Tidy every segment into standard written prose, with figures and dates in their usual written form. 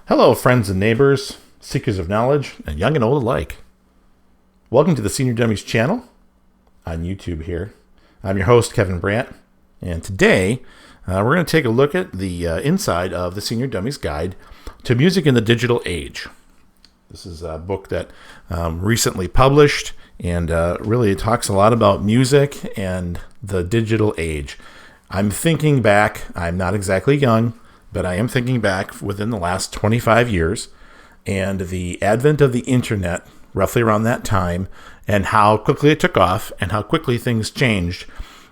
Hello, friends and neighbors, seekers of knowledge, and young and old alike. Welcome to the Senior Dummies channel on YouTube here. I'm your host, Kevin Brandt, and today we're going to take a look at the inside of the Senior Dummies Guide to Music in the Digital Age. This is a book that recently published, and really it talks a lot about music and the digital age. I'm thinking back, I'm not exactly young, but I am thinking back within the last 25 years and the advent of the internet roughly around that time and how quickly it took off and how quickly things changed.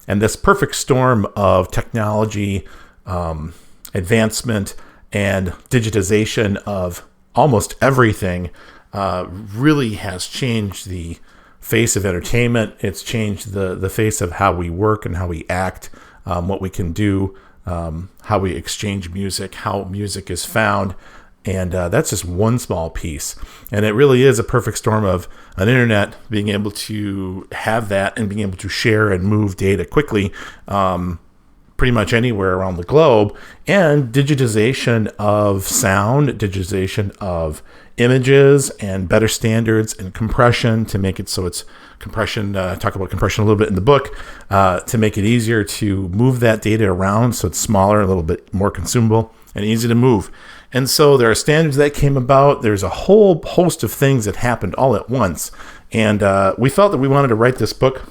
And this perfect storm of technology, advancement, and digitization of almost everything really has changed the face of entertainment. It's changed the face of how we work and how we act, what we can do, how we exchange music, how music is found. And that's just one small piece. And it really is a perfect storm of an internet being able to have that and being able to share and move data quickly pretty much anywhere around the globe, and digitization of sound, digitization of images, and better standards and compression to make it so it's compression. Talk about compression a little bit in the book to make it easier to move that data around so it's smaller, a little bit more consumable, and easy to move. And so there are standards that came about. There's a whole host of things that happened all at once. And we felt that we wanted to write this book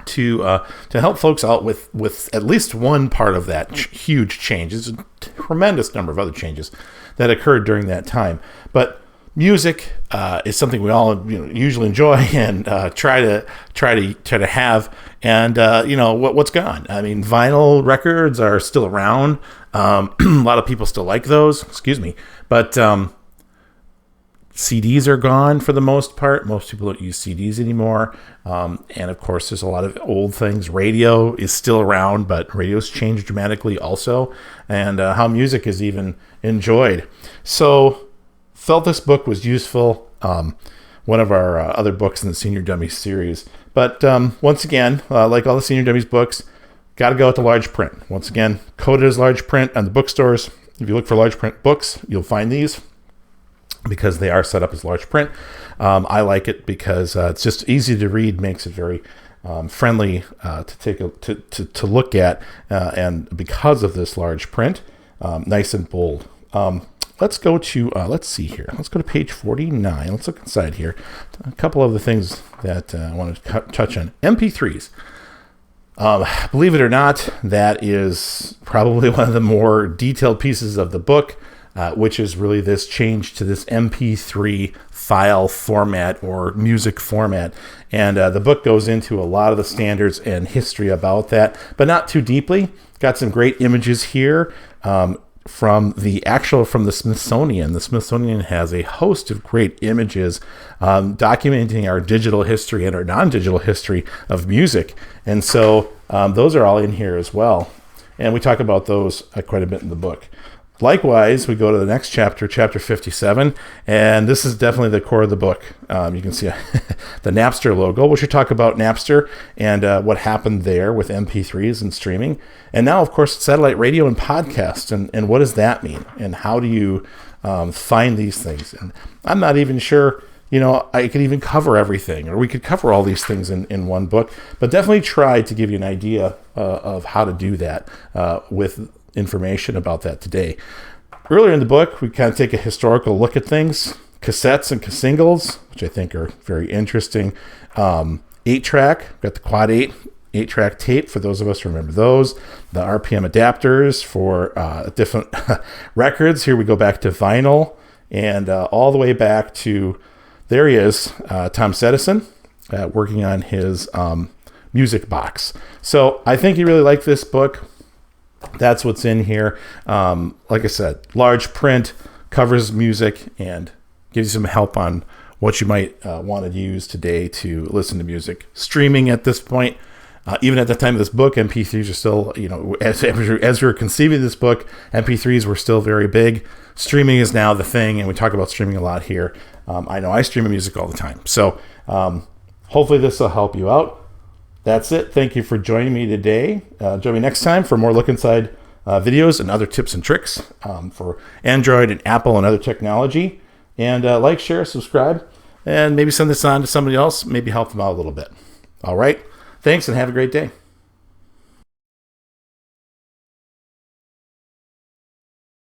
to help folks out with at least one part of that huge change. There's a tremendous number of other changes that occurred during that time. But music is something we all usually enjoy and try to have. And what's gone? I mean, vinyl records are still around. A lot of people still like those. Excuse me, but CDs are gone for the most part. Most people don't use CDs anymore. And of course, there's a lot of old things. Radio is still around, but radio's changed dramatically also, and how music is even enjoyed. So felt this book was useful. One of our other books in the Senior Dummies series. But once again, like all the Senior Dummies books, got to go with the large print. Once again, coded as large print on the bookstores. If you look for large print books, you'll find these because they are set up as large print. I like it because it's just easy to read, makes it very friendly to look at, and because of this large print, nice and bold. Let's go to, let's see here. Let's go to page 49. Let's look inside here. A couple of the things that I want to touch on. MP3s. Believe it or not, that is probably one of the more detailed pieces of the book, which is really this change to this MP3 file format or music format. And the book goes into a lot of the standards and history about that, but not too deeply. Got some great images here from the Smithsonian. The Smithsonian has a host of great images documenting our digital history and our non-digital history of music. And so those are all in here as well. And we talk about those quite a bit in the book. Likewise, we go to the next chapter, chapter 57, and this is definitely the core of the book. You can see the Napster logo, which we talk about Napster and what happened there with MP3s and streaming. And now, of course, satellite radio and podcasts, and what does that mean? And how do you find these things? And I'm not even sure, I could even cover everything, or we could cover all these things in one book, but definitely try to give you an idea of how to do that with information about that today. Earlier in the book, we kind of take a historical look at things, cassettes and singles, which I think are very interesting. 8-track, got the quad 8-track tape for those of us who remember those. The RPM adapters for different records. Here we go back to vinyl and all the way back to, there he is, Tom Sedison, working on his music box. So I think you really like this book. That's what's in here. Like I said, large print, covers music, and gives you some help on what you might want to use today to listen to music. Streaming at this point, even at the time of this book, MP3s are still, as we were conceiving this book, MP3s were still very big. Streaming is now the thing, and we talk about streaming a lot here. I know I stream music all the time. So hopefully this will help you out. That's it. Thank you for joining me today. Join me next time for more look inside videos and other tips and tricks for Android and Apple and other technology. And like, share, subscribe, and maybe send this on to somebody else, maybe help them out a little bit. All right. Thanks, and have a great day.